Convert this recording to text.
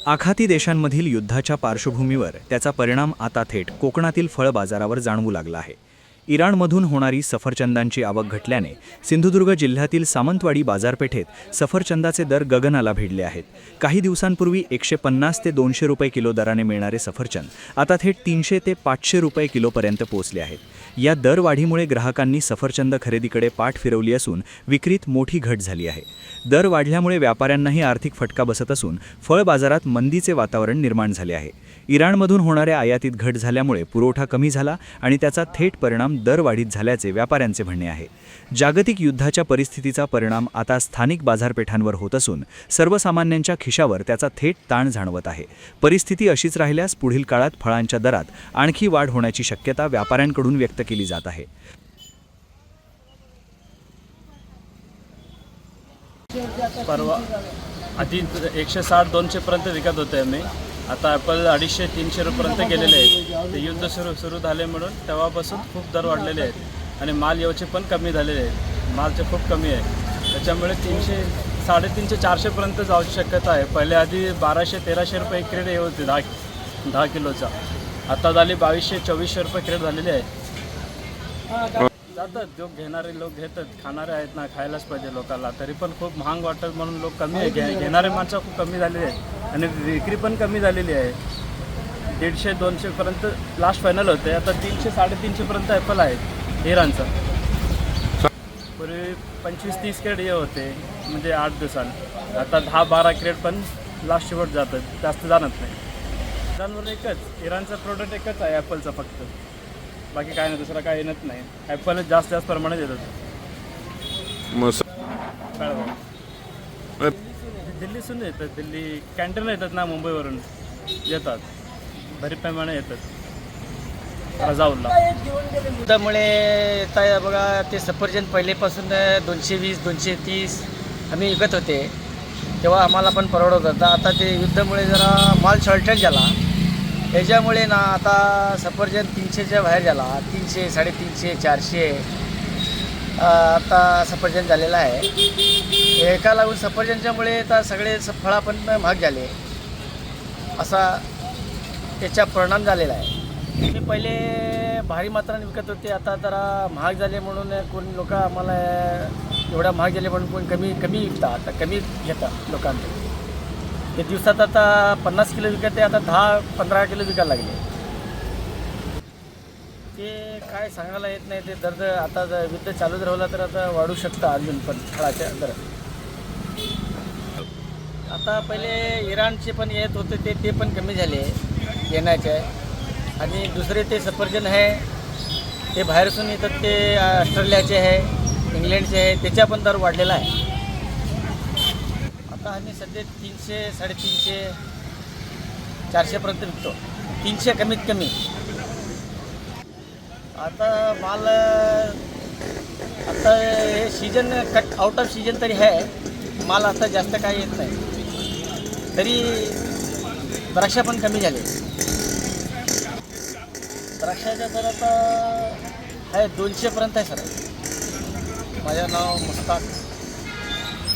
आखाती देशांमधील युद्धाच्या पार्श्वभूमीवर त्याचा परिणाम आता थेट कोकणातील फळ बाजारावर जाणवू लागला आहे। इराणमधून होणारी सफरचंदांची आवक घटल्याने सिंधुदुर्ग जिल्ह्यातील सामंतवाडी बाजारपेठेत सफरचंदाचे दर गगनाला भिडले आहेत। काही दिवसांपूर्वी 150 ते 200 रुपये किलो दराने मिळणारे सफरचंद आता थेट 300 ते 500 रुपये किलोपर्यंत पोहोचले आहेत। या दरवाढीमुळे ग्राहकांनी सफरचंद खरेदीकडे पाठ फिरवली असून विक्रीत मोठी घट झाली आहे। दर वाढल्यामुळे व्यापाऱ्यांनाही आर्थिक फटका बसत असून फळ बाजारात मंदीचे वातावरण निर्माण झाले आहे। इराणमधून होणाऱ्या आयातीत घट झाल्यामुळे पुरवठा कमी झाला आणि त्याचा थेट परिणाम दरवाढीत झाल्याचे व्यापाऱ्यांचे म्हणणे आहे। जागतिक युद्धाच्या परिस्थितीचा परिणाम आता स्थानिक बाजारपेठांवर होत असून सर्वसामान्यांच्या खिशावर त्याचा थेट ताण जाणवत आहे। परिस्थिती अशीच राहिल्यास पुढील काळात फळांच्या दरात आणखी वाढ होण्याची शक्यता व्यापाऱ्यांकडून व्यक्त केली जात आहे। परवा आधी 160-200 पर्यंत विकत होते आम्ही, आता ॲपल 250-300 रुपयापर्यंत गेलेले आहेत। ते युद्ध सुरू झाले म्हणून तेव्हापासून खूप दर वाढलेले आहेत आणि माल याचे पण कमी झालेले आहेत। मालचे खूप कमी आहे, त्याच्यामुळे 300, 350, 400 पर्यंत जाऊची शक्यता आहे। पहिले आधी 1200-1300 रुपये क्रेट हे होते 10 किलोचा, आता झाली 2200-2400 रुपये क्रेट झालेले आहे। जातात जो घेणारे लोक घेतात, खाणारे आहेत ना, खायलाच पाहिजे लोकांना, तरी पण खूप महाग वाटत म्हणून लोक कमी आहे, घेणारे माणसं खूप कमी झालेले आहेत आणि विक्री पण कमी झालेली आहे। 150-200 पर्यंत लास्ट फायनल होते, आता 300-350 पर्यंत ॲपल आहेत इराणचं। पूर्वी 25-30 क्रेट हे होते म्हणजे 8 दिवसांनी, आता 10-12 क्रेट पण लास्ट शेवट जातात, जास्त जाणत नाही। इराणवर एकच इराणचा प्रोडक्ट एकच आहे ॲपलचा फक्त, बाकी काय नाही, दुसरा काय येत नाही। ॲपल जास्त प्रमाणात येतात। दिल्लीतून येतात, दिल्ली कॅन्टीन येतात ना, मुंबईवरून येतात, बरीच प्रमाणे येतात रजाऊलला। त्यामुळे येत आहे बघा, ते सफरचंद पहिलेपासून 220-230 आम्ही विकत होते, तेव्हा आम्हाला पण परवडत होता। आता ते युद्धामुळे जरा माल शॉर्टेज झाला, त्याच्यामुळे ना आता सफरचंद 300च्या बाहेर झाला, 300, 350, 400 आता सफरचंद झालेला आहे। एका लागून सफरचंदच्यामुळे आता सगळे फळं पण महाग झाले, असा त्याचा परिणाम झालेला आहे। ते पहिले भारी मात्राने विकत होते, आता जरा महाग झाले म्हणून कोणी लोक आम्हाला एवढा महाग झाले म्हणून कोण कमी विकतात, आता कमी घेतात लोकांकडे। ते दिवसात आता 50 किलो विकत आहे, आता 10-15 किलो विकायला लागले। ते काय सांगायला येत नाही, ते दर आता युद्ध चालूच राहिला तर आता वाढू शकतं अजून पण फळाच्या दर। आता पहिले इराणचे पण येत होते ते पण कमी झाले येण्याचे, आणि दुसरे ते सफरचंद आहे ते बाहेरसून येतात, ते ऑस्ट्रेलियाचे आहे, इंग्लंडचे आहे, त्याचा पण दर वाढलेला आहे। आता आम्ही सध्या 300, 350, 400 पर्यंत विकतो, 300 कमीत कमी। आता माल आता हे season cut out off season तरी आहे, माल आता जास्त काही येत नाही, तरी द्राक्ष पण कमी झाले। द्राक्षाचा दर आता आहे 200 पर्यंत आहे सर। माझं नाव मुस्ताक।